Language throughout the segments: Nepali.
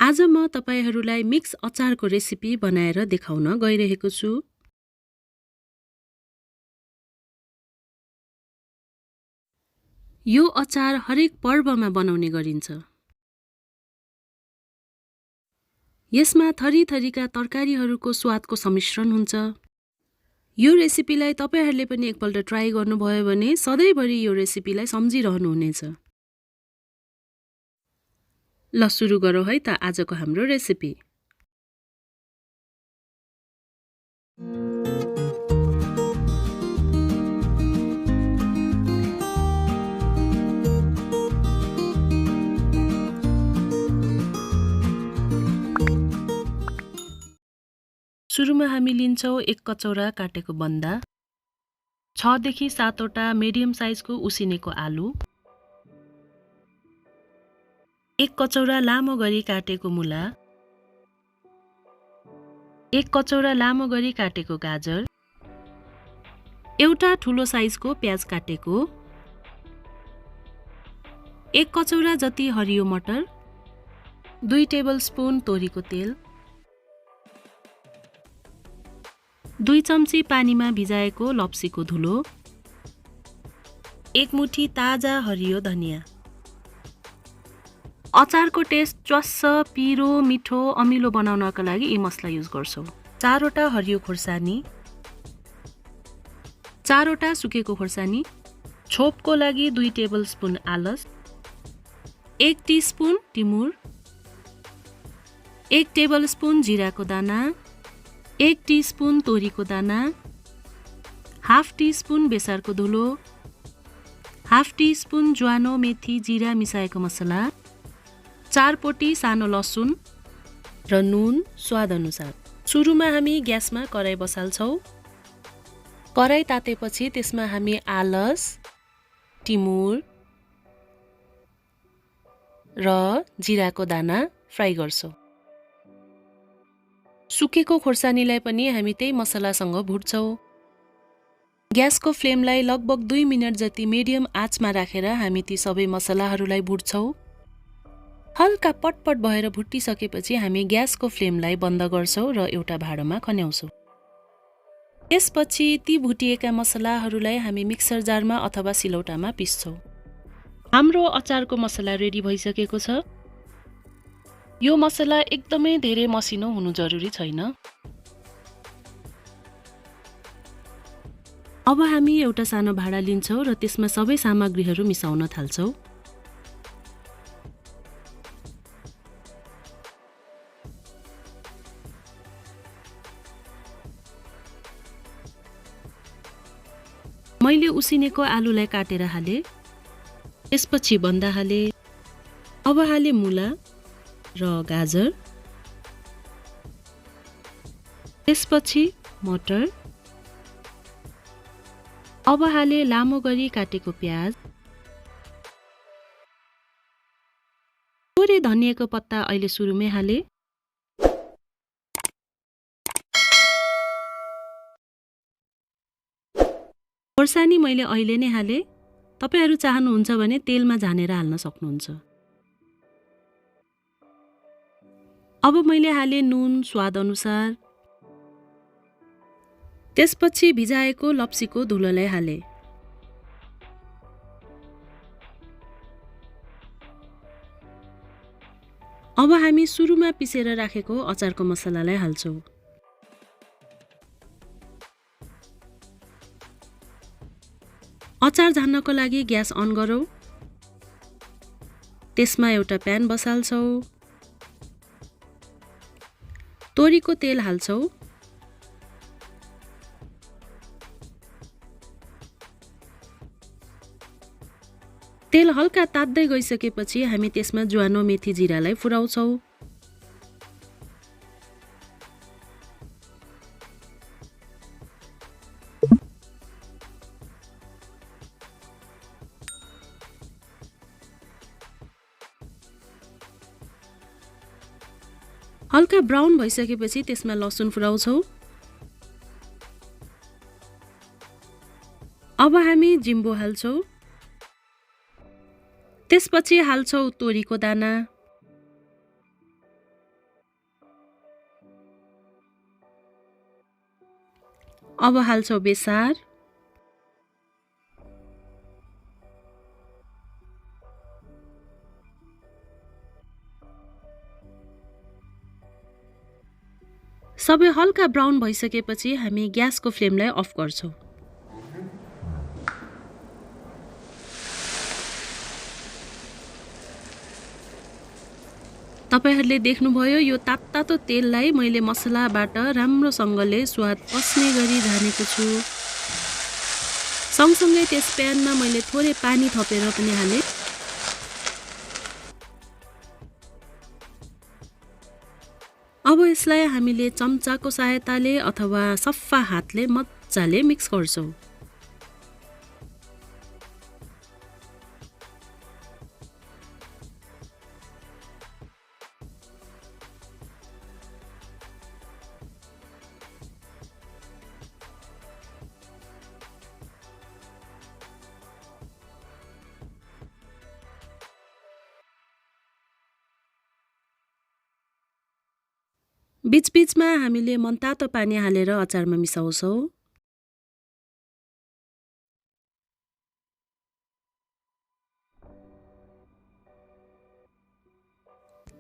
आज म तपाईहरुलाई मिक्स अचारको रेसिपी बनाएर देखाउन गइरहेको छु। यो अचार हरेक पर्वमा बनाउने गरिन्छ। यसमा थरीथरीका तरकारीहरूको स्वादको सम्मिश्रण हुन्छ। यो रेसिपीलाई तपाईहरुले पनि एकपल्ट ट्राई गर्नुभयो भने सधैँभरि यो रेसिपीलाई सम्झिरहनुहुनेछ। ल सुरु गरौँ है त आजको हाम्रो रेसिपी। सुरुमा हामी लिन्छौं 1 कचौरा काटेको बन्दा, 6 देखि 7 वटा मिडियम साइजको उसिनेको आलु, 1 कचौरा लामो गरी काटेको मुला, 1 कचौरा लामो गरी काटेको गाजर, एउटा ठुलो साइजको प्याज काटेको, 1 कचौरा जति हरियो मटर, 2 टेबलस्पुन तोरीको तेल, 2 चम्ची पानीमा भिजाएको लप्सीको धुलो, 1 मुठी ताजा हरियो धनिया। अचारको टेस्ट च्वास्स, पिरो, मिठो, अमिलो बनाउनका लागि यी मसला युज गर्छौं। 4 वटा हरियो खोर्सानी, 4 वटा सुकेको खोर्सानी, छोपको लागि 2 टेबलस्पुन आलस, 1 टीस्पुन टिमुर, 1 टेबलस्पुन जिराको दाना, 1 टीस्पुन तोरीको दाना, हाफ टीस्पुन बेसारको धुलो, हाफ टीस्पुन ज्वानो, मेथी, जिरा मिसाएको मसला, 4 पोटी सानो लसुन र नुन स्वाद अनुसार। सुरुमा हामी ग्यासमा कराई बसाल्छौं। कराई तातेपछि त्यसमा हामी आलस, टिमुर र जिराको दाना फ्राई गर्छौं। सुकेको खोर्सानीलाई पनि हामी त्यही मसलासँग भुट्छौं। ग्यासको फ्लेमलाई लगभग 2 मिनेट जति मिडियम आँचमा राखेर हामी ती सबै मसलाहरूलाई भुट्छौं। हल्का पटपट भएर भुटिसकेपछि हामी ग्यासको फ्लेमलाई बन्द गर्छौं र एउटा भाँडोमा खन्याउँछौं। त्यसपछि ती भुटिएका मसलाहरूलाई हामी मिक्सर जारमा अथवा सिलौटामा पिस्छौं। हाम्रो अचारको मसला रेडी भइसकेको छ। यो मसला एकदमै धेरै मसिनो हुनु जरुरी छैन। अब हामी एउटा सानो भाँडा लिन्छौं र त्यसमा सबै सामग्रीहरू मिसाउन थाल्छौं। मैले उसिनेको आलुलाई काटेर हाले, त्यसपछि बन्दा हाले, अब हाले मुला र गाजर, त्यसपछि मटर, अब हाले लामो गरी काटेको प्याज, थोरै धनियाको पत्ता अहिले सुरुमै हाले, खोर्सानी मैले अहिले नै हाले। तपाईहरु चाहनुहुन्छ भने तेलमा झानेर हाल्न सक्नुहुन्छ। अब मैले हाले नुन स्वाद अनुसार, त्यसपछि भिजाएको लप्सीको धुलोलाई हाले। अब हामी सुरुमा पिसेर राखेको अचारको मसलालाई हाल्छौं। अचार झान्नको लागि ग्यास अन गरौँ। त्यसमा एउटा प्यान बसाल्छौं। तोरीको तेल हाल्छौं। तेल हल्का तात्दै गइसकेपछि हामी त्यसमा ज्वानो, मेथी, जिरालाई फुराउँछौं। हल्का ब्राउन भइसकेपछि त्यसमा लसुन फुराउँछौं। अब हामी जिम्बो हाल्छौं। त्यसपछि हाल्छौं तोरीको दाना, अब हाल्छौँ बेसार, सबै हल्का ब्राउन भइसकेपछि हामी ग्यासको फ्लेमलाई अफ गर्छौँ। तपाईहरुले देख्नुभयो यो तातो तेललाई मैले मसलाबाट राम्रोसँगले स्वाद पस्ने गरी झानेको छु। सँगसँगै त्यस प्यानमा मैले थोरै पानी थपेर पनि हाले। अब यसलाई हामीले चम्चाको सहायताले अथवा सफा हातले मज्जाले मिक्स गर्छौं। बीचबीचमा हामीले मनतातो पानी हालेर अचारमा मिसाउँछौं।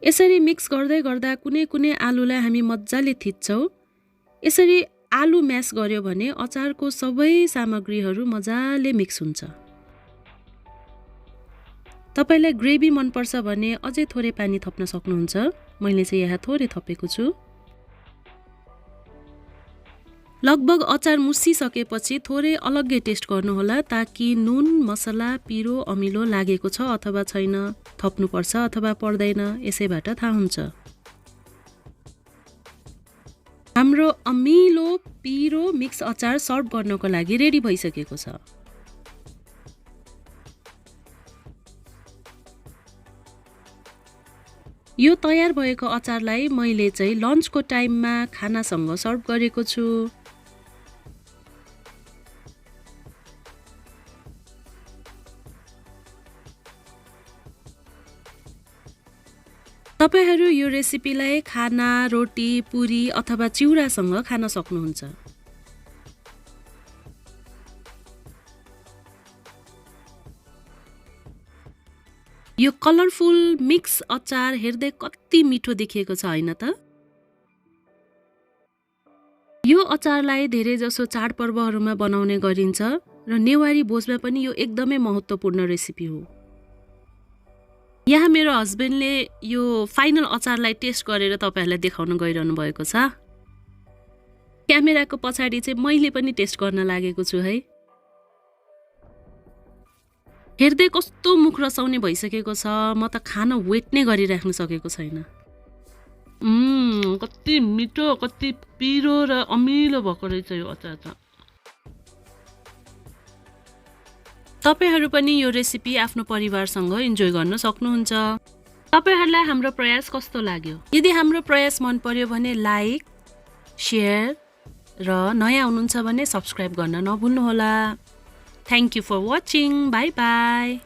यसरी मिक्स गर्दै गर्दा कुनै आलुलाई हामी मज्जाले थिच्छौं। यसरी आलु म्यास गर्यो भने अचारको सबै सामग्रीहरू मज्जाले मिक्स हुन्छ। तपाईलाई ग्रेभी मन पर्छ भने अझै थोरै पानी थप्न सक्नुहुन्छ। मैले चाहिँ यहाँ थोरै थपेको छु। लगभग अचार मुसिसकेपछि थोरै अलग्गै टेस्ट गर्नुहोला ताकि नुन, मसला, पिरो, अमिलो लागेको छ अथवा छैन, थप्नुपर्छ अथवा पर्दैन, यसैबाट थाहा हुन्छ। हाम्रो अमिलो पिरो मिक्स अचार सर्भ गर्नको लागि रेडी भइसकेको छ। यो तयार भएको अचारलाई मैले चाहिँ लन्चको टाइममा खानासँग सर्भ गरेको छु। तपाईहरु यो रेसिपीलाई खाना, रोटी, पुरी अथवा चिउरासँग खान सक्नुहुन्छ। यो कलरफुल मिक्स अचार हेर्दै कति मिठो देखिएको छ हैन त? यो अचारलाई धेरै जसो चाडपर्वहरुमा बनाउने गरिन्छ र नेवारी भोजमा पनि यो एकदमै महत्त्वपूर्ण रेसिपी हो। यहाँ मेरो हस्बेन्डले यो फाइनल अचारलाई टेस्ट गरेर तपाईहरुलाई देखाउन गइरहनु भएको छ। क्यामेराको पछाडी चाहिँ मैले पनि टेस्ट गर्न लागेको छु है। हेर्दै कस्तो मुख रसाउने भइसकेको छ। म त खान वेट नै गरिराख्न सकेको छैन। कति मिठो, कति पिरो र अमिलो भएको रहेछ यो अचार त। तपाईहरु पनि यो रेसिपी आफ्नो परिवारसँग इन्जोय गर्न सक्नुहुन्छ। तपाईहरुलाई हाम्रो प्रयास कस्तो लाग्यो? यदि हाम्रो प्रयास मन पर्यो भने लाइक, शेयर र नयाँ हुनुहुन्छ भने सब्स्क्राइब गर्न नभुल्नुहोला। Thank you for watching. Bye bye.